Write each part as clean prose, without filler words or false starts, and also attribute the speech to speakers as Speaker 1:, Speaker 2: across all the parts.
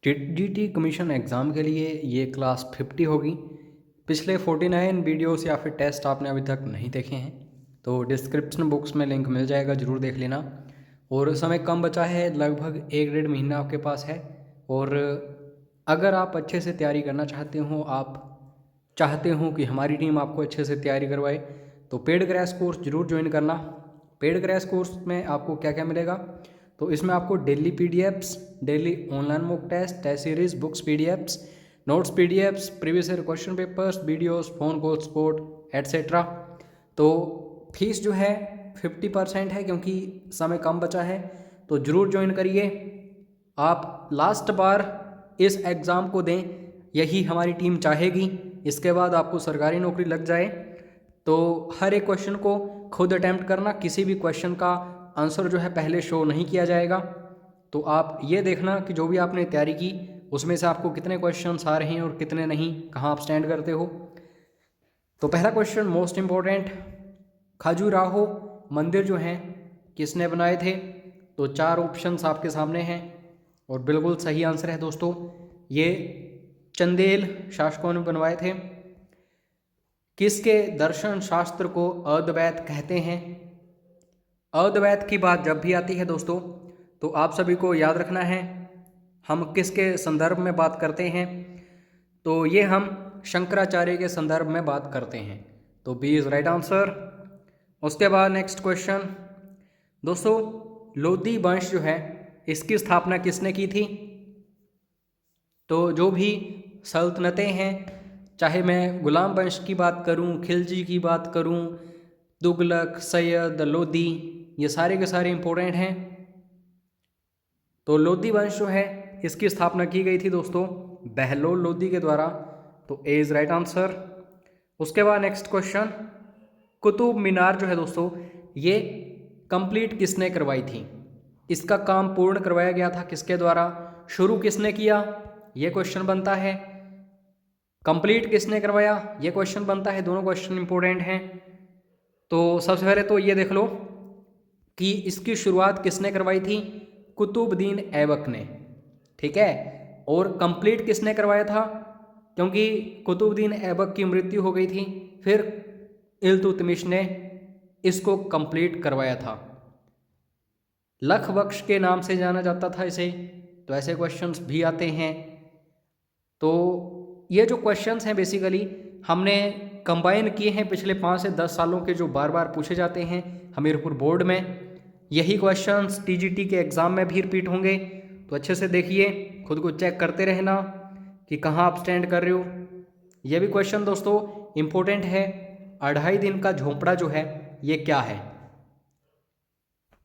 Speaker 1: GT commission exam के लिए ये क्लास 50 होगी। पिछले 49 वीडियोस या फिर टेस्ट आपने अभी तक नहीं देखे हैं तो डिस्क्रिप्शन बॉक्स में लिंक मिल जाएगा, ज़रूर देख लेना। और समय कम बचा है, लगभग 1 डेढ़ महीना आपके पास है। और अगर आप अच्छे से तैयारी करना चाहते हो, आप चाहते हो कि हमारी टीम आपको अच्छे से तैयारी करवाए, तो पेड क्रैश कोर्स ज़रूर ज्वाइन करना। पेड क्रैश कोर्स में आपको क्या क्या मिलेगा, तो इसमें आपको daily PDFs, daily online mock test, series, books PDFs, notes PDFs, previous year question papers, videos, phone call support etcetera. तो फीस जो है 50% है, क्योंकि समय कम बचा है, तो ज़रूर ज्वाइन करिए। आप लास्ट बार इस एग्ज़ाम को दें, यही हमारी टीम चाहेगी। इसके बाद आपको सरकारी नौकरी लग जाए, तो हर एक क्वेश्चन को खुद अटैम्प्ट करना। किसी भी क्वेश्चन का आंसर जो है पहले शो नहीं किया जाएगा। तो आप ये देखना कि जो भी आपने तैयारी की उसमें से आपको कितने क्वेश्चंस आ रहे हैं और कितने नहीं, कहाँ आप स्टैंड करते हो। तो पहला क्वेश्चन मोस्ट इम्पोर्टेंट, खजुराहो मंदिर जो हैं किसने बनाए थे। तो 4 ऑप्शंस आपके सामने हैं और बिल्कुल सही आंसर है दोस्तों, ये चंदेल शासकों ने बनवाए थे। किसके दर्शन शास्त्र को अद्वैत कहते हैं। अद्वैत की बात जब भी आती है दोस्तों, तो आप सभी को याद रखना है हम किसके संदर्भ में बात करते हैं, तो ये हम शंकराचार्य के संदर्भ में बात करते हैं। तो बी इज़ राइट आंसर। उसके बाद नेक्स्ट क्वेश्चन दोस्तों, लोधी वंश जो है इसकी स्थापना किसने की थी। तो जो भी सल्तनतें हैं, चाहे मैं गुलाम वंश की बात करूं, खिलजी की बात करूं, तुगलक, सैयद, लोधी, ये सारे के सारे इंपॉर्टेंट हैं। तो लोधी वंश जो है इसकी स्थापना की गई थी दोस्तों बहलोल लोधी के द्वारा। तो ए इज़ राइट आंसर। उसके बाद नेक्स्ट क्वेश्चन, कुतुब मीनार जो है दोस्तों ये कंप्लीट किसने करवाई थी। इसका काम पूर्ण करवाया गया था किसके द्वारा, शुरू किसने किया, ये क्वेश्चन बनता है। कंप्लीट किसने करवाया, ये क्वेश्चन बनता है। दोनों क्वेश्चन इंपॉर्टेंट हैं। तो सबसे पहले तो ये देख लो कि इसकी शुरुआत किसने करवाई थी, कुतुबुद्दीन ऐबक ने, ठीक है। और कंप्लीट किसने करवाया था, क्योंकि कुतुबुद्दीन ऐबक की मृत्यु हो गई थी, फिर इल्तुतमिश ने इसको कंप्लीट करवाया था। लख बख्श के नाम से जाना जाता था इसे। तो ऐसे क्वेश्चंस भी आते हैं। तो ये जो क्वेश्चंस हैं बेसिकली हमने कंबाइन किए हैं पिछले 5 से 10 सालों के, जो बार बार पूछे जाते हैं हमीरपुर बोर्ड में। यही क्वेश्चंस टीजीटी के एग्ज़ाम में भी रिपीट होंगे। तो अच्छे से देखिए, खुद को चेक करते रहना कि कहाँ आप स्टैंड कर रहे हो। ये भी क्वेश्चन दोस्तों इम्पोर्टेंट है, 2.5 दिन का झोंपड़ा जो है ये क्या है।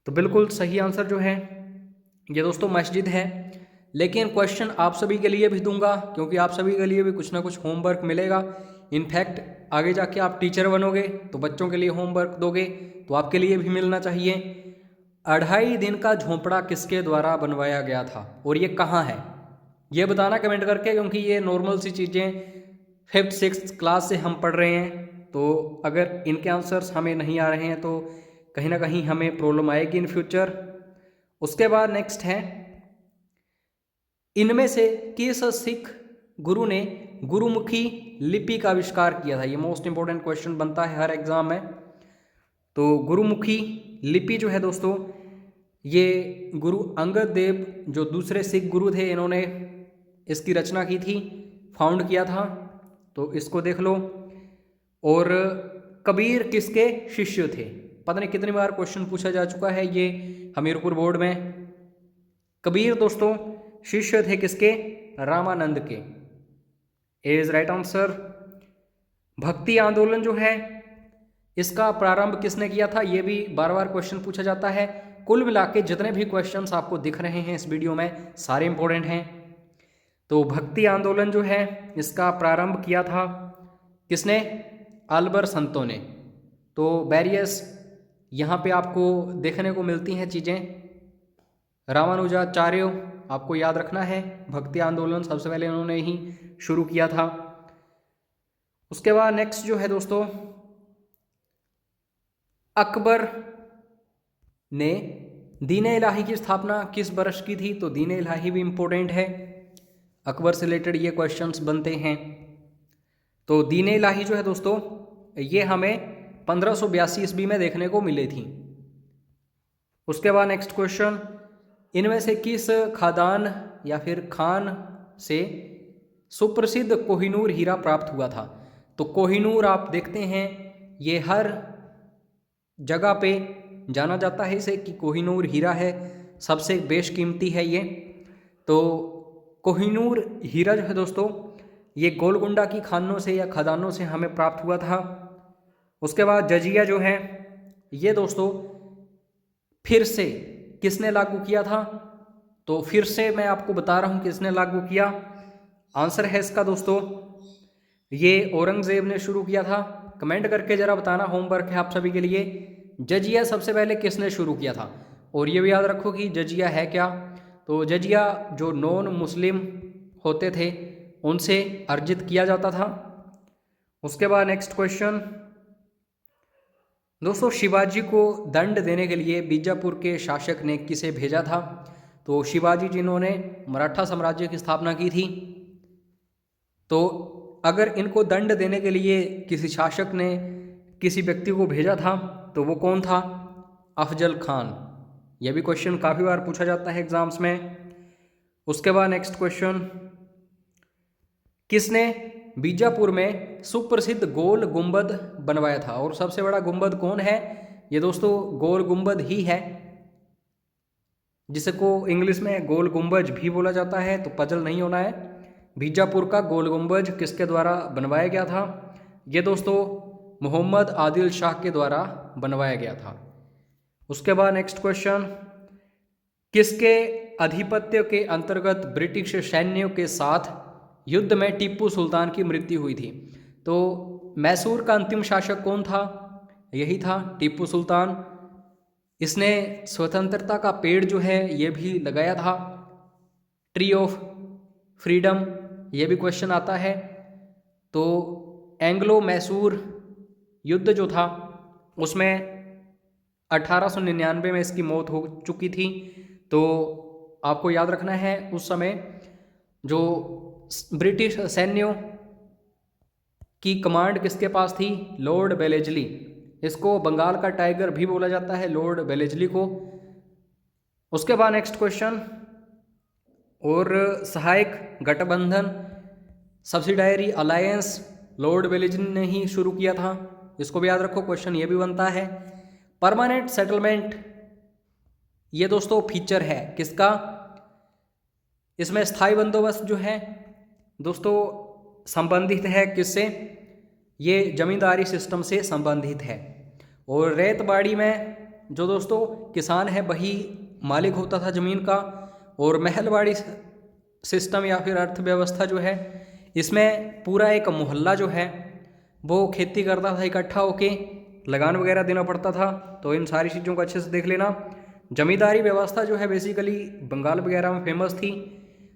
Speaker 1: तो बिल्कुल सही आंसर जो है ये दोस्तों मस्जिद है। लेकिन क्वेश्चन आप सभी के लिए भी दूंगा, क्योंकि आप सभी के लिए भी कुछ ना कुछ होमवर्क मिलेगा। इनफैक्ट आगे जाके आप टीचर बनोगे तो बच्चों के लिए होमवर्क दोगे, तो आपके लिए भी मिलना चाहिए। 2.5 दिन का झोंपड़ा किसके द्वारा बनवाया गया था और ये कहाँ है, ये बताना कमेंट करके, क्योंकि ये नॉर्मल सी चीज़ें 5th-6th क्लास से हम पढ़ रहे हैं। तो अगर इनके आंसर्स हमें नहीं आ रहे हैं तो कहीं ना कहीं हमें प्रॉब्लम आएगी इन फ्यूचर। उसके बाद नेक्स्ट है, इनमें से किस सिख गुरु ने गुरुमुखी लिपि का आविष्कार किया था। ये मोस्ट इंपॉर्टेंट क्वेश्चन बनता है हर एग्जाम में। तो गुरुमुखी लिपि जो है दोस्तों ये गुरु अंगद देव जो दूसरे सिख गुरु थे, इन्होंने इसकी रचना की थी, फाउंड किया था। तो इसको देख लो। और कबीर किसके शिष्य थे, पता नहीं कितनी बार क्वेश्चन पूछा जा चुका है ये हमीरपुर बोर्ड में। कबीर दोस्तों शिष्य थे किसके, रामानंद के। ए इज राइट आंसर। भक्ति आंदोलन जो है इसका प्रारंभ किसने किया था, ये भी बार बार क्वेश्चन पूछा जाता है। कुल मिला के जितने भी क्वेश्चंस आपको दिख रहे हैं इस वीडियो में सारे इंपॉर्टेंट हैं। तो भक्ति आंदोलन जो है इसका प्रारंभ किया था किसने, अल्बर संतों ने। तो बैरियस यहाँ पे आपको देखने को मिलती हैं चीज़ें। रामानुजाचार्य आपको याद रखना है, भक्ति आंदोलन सबसे पहले उन्होंने ही शुरू किया था। उसके बाद नेक्स्ट जो है दोस्तों, अकबर ने दीन इलाही की स्थापना किस वर्ष की थी। तो दीन इलाही भी इम्पोर्टेंट है। अकबर से रिलेटेड ये क्वेश्चंस बनते हैं। तो दीन इलाही जो है दोस्तों, ये हमें 1582 ईस्वी में देखने को मिली थी। उसके बाद नेक्स्ट क्वेश्चन, इनमें से किस खादान या फिर खान से सुप्रसिद्ध कोहिनूर हीरा प्राप्त हुआ था? तो कोहिनूर आप देखते हैं ये हर जगह पे जाना जाता है इसे कि कोहिनूर हीरा है, सबसे बेशकीमती है ये। तो कोहिनूर हीरा जो है दोस्तों, ये गोलकुंडा की खानों से या खदानों से हमें प्राप्त हुआ था। उसके बाद जजिया जो है ये दोस्तों फिर से किसने लागू किया था? तो फिर से मैं आपको बता रहा हूँ किसने लागू किया। आंसर है इसका दोस्तों, ये औरंगजेब ने शुरू किया था। कमेंट करके ज़रा बताना, होमवर्क है आप सभी के लिए, जजिया सबसे पहले किसने शुरू किया था। और ये भी याद रखो कि जजिया है क्या। तो जजिया जो नॉन मुस्लिम होते थे उनसे अर्जित किया जाता था। उसके बाद नेक्स्ट क्वेश्चन दोस्तों, शिवाजी को दंड देने के लिए बीजापुर के शासक ने किसे भेजा था? तो शिवाजी जिन्होंने मराठा साम्राज्य की स्थापना की थी। तो अगर इनको दंड देने के लिए किसी शासक ने किसी व्यक्ति को भेजा था तो वो कौन था? अफजल खान। यह भी क्वेश्चन काफ़ी बार पूछा जाता है एग्जाम्स में। उसके बाद नेक्स्ट क्वेश्चन, किसने बीजापुर में सुप्रसिद्ध गोल गुंबद बनवाया था? और सबसे बड़ा गुंबद कौन है? ये दोस्तों गोल गुंबद ही है, जिसको इंग्लिश में गोल गुंबज भी बोला जाता है। तो पजल नहीं होना है, बीजापुर का गोल गुंबज किसके द्वारा बनवाया गया था? ये दोस्तों मोहम्मद आदिल शाह के द्वारा बनवाया गया था। उसके बाद नेक्स्ट क्वेश्चन, किसके आधिपत्य के अंतर्गत ब्रिटिश सैन्यों के साथ युद्ध में टीपू सुल्तान की मृत्यु हुई थी? तो मैसूर का अंतिम शासक कौन था? यही था टीपू सुल्तान। इसने स्वतंत्रता का पेड़ जो है ये भी लगाया था, ट्री ऑफ फ्रीडम, ये भी क्वेश्चन आता है। तो एंग्लो मैसूर युद्ध जो था उसमें 1899 में इसकी मौत हो चुकी थी। तो आपको याद रखना है उस समय जो ब्रिटिश सैन्यों की कमांड किसके पास थी? Lord Wellesley. इसको बंगाल का टाइगर भी बोला जाता है, लॉर्ड वेलेस्ली को। उसके बाद नेक्स्ट क्वेश्चन, और सहायक गठबंधन सब्सिडायरी अलायंस लॉर्ड वेलेस्ली ने ही शुरू किया था, इसको भी याद रखो, क्वेश्चन ये भी बनता है। परमानेंट सेटलमेंट ये दोस्तों फीचर है किसका? इसमें स्थायी बंदोबस्त जो है दोस्तों संबंधित है किससे? ये जमींदारी सिस्टम से संबंधित है। और रेतबाड़ी में जो दोस्तों किसान है वही मालिक होता था ज़मीन का। और महलवाड़ी सिस्टम या फिर अर्थव्यवस्था जो है इसमें पूरा एक मोहल्ला जो है वो खेती करता था, इकट्ठा होके लगान वगैरह देना पड़ता था। तो इन सारी चीज़ों को अच्छे से देख लेना। जमींदारी व्यवस्था जो है बेसिकली बंगाल वगैरह में फेमस थी।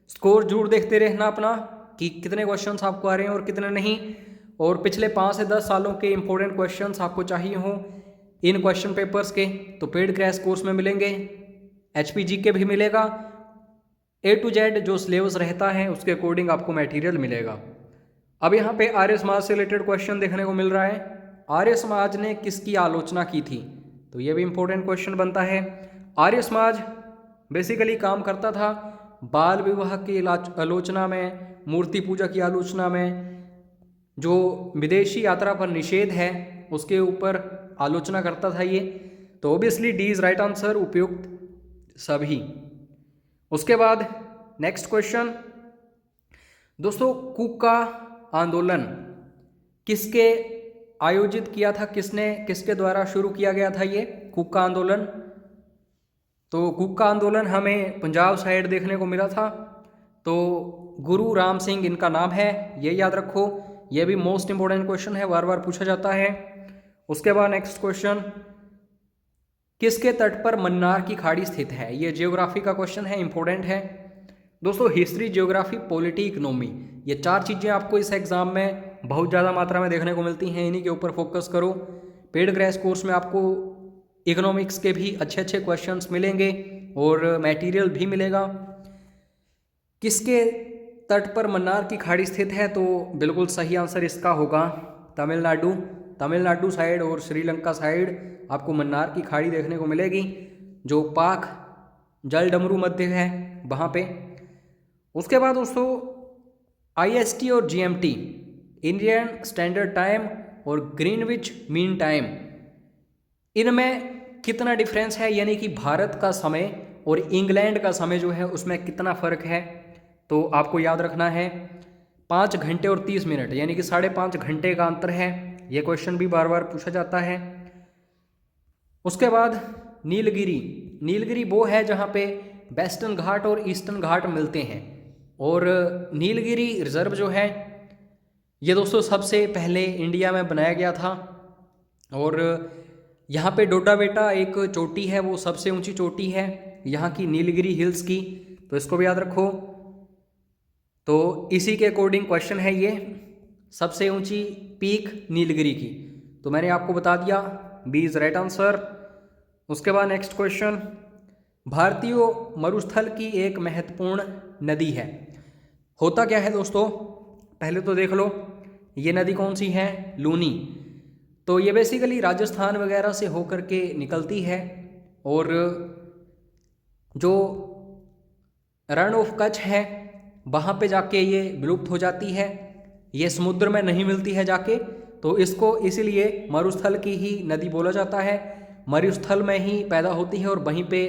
Speaker 1: स्कोर जरूर देखते रहना अपना कि कितने क्वेश्चंस आपको आ रहे हैं और कितने नहीं। और पिछले 5 से 10 सालों के इंपॉर्टेंट क्वेश्चंस आपको चाहिए हों इन क्वेश्चन पेपर्स के तो पेड क्रैश कोर्स में मिलेंगे। HPG के भी मिलेगा, A to Z जो सिलेबस रहता है उसके अकॉर्डिंग आपको मटेरियल मिलेगा। अब यहाँ पे आर्य समाज से रिलेटेड क्वेश्चन देखने को मिल रहा है। आर्य समाज ने किसकी आलोचना की थी? तो ये भी इंपॉर्टेंट क्वेश्चन बनता है। आर्य समाज बेसिकली काम करता था बाल विवाह की आलोचना में, मूर्ति पूजा की आलोचना में, जो विदेशी यात्रा पर निषेध है उसके ऊपर आलोचना करता था ये। तो obviously D is right answer, उपयुक्त सभी। उसके बाद नेक्स्ट क्वेश्चन दोस्तों, कुका आंदोलन किसके आयोजित किया था? किसके द्वारा शुरू किया गया था ये कुका आंदोलन? तो कुका आंदोलन हमें पंजाब साइड देखने को मिला था। तो गुरु राम सिंह इनका नाम है, ये याद रखो, ये भी मोस्ट इंपॉर्टेंट क्वेश्चन है, बार बार पूछा जाता है। उसके बाद नेक्स्ट क्वेश्चन, किसके तट पर मन्नार की खाड़ी स्थित है? ये जियोग्राफी का क्वेश्चन है, इंपॉर्टेंट है दोस्तों। हिस्ट्री, जियोग्राफी, पॉलिटी, इकोनॉमी, ये 4 चीज़ें आपको इस एग्जाम में बहुत ज़्यादा मात्रा में देखने को मिलती हैं, इन्हीं के ऊपर फोकस करो। पेड क्रैश कोर्स में आपको इकोनॉमिक्स के भी अच्छे अच्छे क्वेश्चंस मिलेंगे और मटेरियल भी मिलेगा। किसके तट पर मन्नार की खाड़ी स्थित है? तो बिल्कुल सही आंसर इसका होगा तमिलनाडु। तमिलनाडु साइड और श्रीलंका साइड आपको मन्नार की खाड़ी देखने को मिलेगी, जो पाक जलडमरू मध्य है वहाँ पे। उसके बाद दोस्तों IST और GMT, इंडियन स्टैंडर्ड टाइम और ग्रीनविच मीन टाइम, इनमें कितना डिफरेंस है, यानी कि भारत का समय और इंग्लैंड का समय जो है उसमें कितना फ़र्क है? तो आपको याद रखना है 5 घंटे और 30 मिनट, यानी कि 5.5 घंटे का अंतर है। ये क्वेश्चन भी बार बार पूछा जाता है। उसके बाद नीलगिरी, नीलगिरी वो है जहाँ पे वेस्टर्न घाट और ईस्टर्न घाट मिलते हैं। और नीलगिरी रिजर्व जो है ये दोस्तों सबसे पहले इंडिया में बनाया गया था। और यहाँ पे डोडा बेटा एक चोटी है, वो सबसे ऊंची चोटी है यहाँ की, नीलगिरी हिल्स की, तो इसको भी याद रखो। तो इसी के अकॉर्डिंग क्वेश्चन है ये, सबसे ऊंची पीक नीलगिरी की। तो मैंने आपको बता दिया, बी इज राइट आंसर। उसके बाद नेक्स्ट क्वेश्चन, भारतीय मरुस्थल की एक महत्वपूर्ण नदी है। होता क्या है दोस्तों, पहले तो देख लो ये नदी कौन सी है, लूनी। तो ये बेसिकली राजस्थान वगैरह से होकर के निकलती है और जो रण ऑफ कच्छ है वहाँ पे जाके ये विलुप्त हो जाती है, ये समुद्र में नहीं मिलती है जाके, तो इसको इसीलिए मरुस्थल की ही नदी बोला जाता है। मरुस्थल में ही पैदा होती है और वहीं पे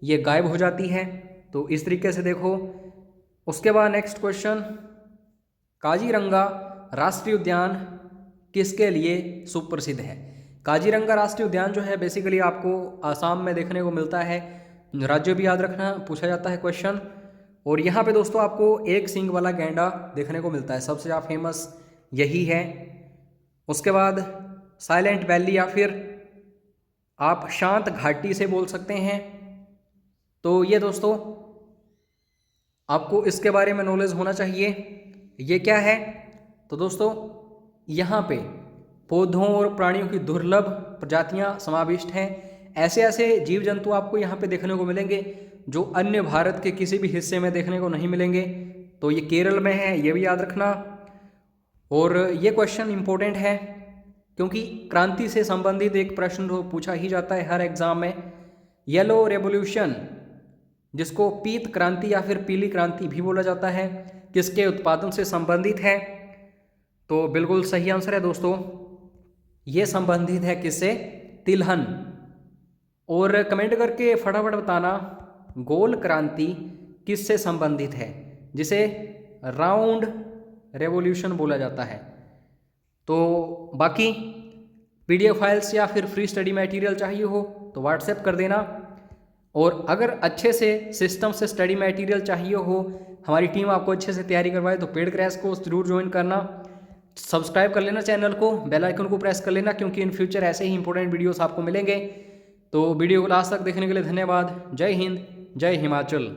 Speaker 1: ये गायब हो जाती है। तो इस तरीके से देखो। उसके बाद नेक्स्ट क्वेश्चन, काजीरंगा राष्ट्रीय उद्यान किसके लिए सुप्रसिद्ध है? काजीरंगा राष्ट्रीय उद्यान जो है बेसिकली आपको आसाम में देखने को मिलता है। राज्य भी याद रखना, पूछा जाता है क्वेश्चन। और यहाँ पे दोस्तों आपको एक सींग वाला गैंडा देखने को मिलता है, सबसे ज़्यादा फेमस यही है। उसके बाद साइलेंट वैली या फिर आप शांत घाटी से बोल सकते हैं। तो ये दोस्तों आपको इसके बारे में नॉलेज होना चाहिए। ये क्या है? तो दोस्तों यहाँ पे पौधों और प्राणियों की दुर्लभ प्रजातियाँ समाविष्ट हैं। ऐसे ऐसे जीव जंतु आपको यहाँ पे देखने को मिलेंगे जो अन्य भारत के किसी भी हिस्से में देखने को नहीं मिलेंगे। तो ये केरल में है, ये भी याद रखना। और ये क्वेश्चन इंपॉर्टेंट है क्योंकि क्रांति से संबंधित एक प्रश्न तो पूछा ही जाता है हर एग्जाम में। येलो रेवोल्यूशन, जिसको पीत क्रांति या फिर पीली क्रांति भी बोला जाता है, किसके उत्पादन से संबंधित है? तो बिल्कुल सही आंसर है दोस्तों, ये संबंधित है किससे? तिलहन। और कमेंट करके फटाफट बताना गोल क्रांति किससे संबंधित है, जिसे राउंड रेवोल्यूशन बोला जाता है। तो बाकी PDF फाइल्स या फिर फ्री स्टडी मटेरियल चाहिए हो तो व्हाट्सएप कर देना। और अगर अच्छे से सिस्टम से स्टडी मटेरियल चाहिए हो, हमारी टीम आपको अच्छे से तैयारी करवाए, तो पेड क्रैश कोर्स जरूर ज्वाइन करना। सब्सक्राइब कर लेना चैनल को, बेल आइकन को प्रेस कर लेना, क्योंकि इन फ्यूचर ऐसे ही इंपॉर्टेंट वीडियोस आपको मिलेंगे। तो वीडियो को लास्ट तक देखने के लिए धन्यवाद। जय हिंद, जय हिमाचल।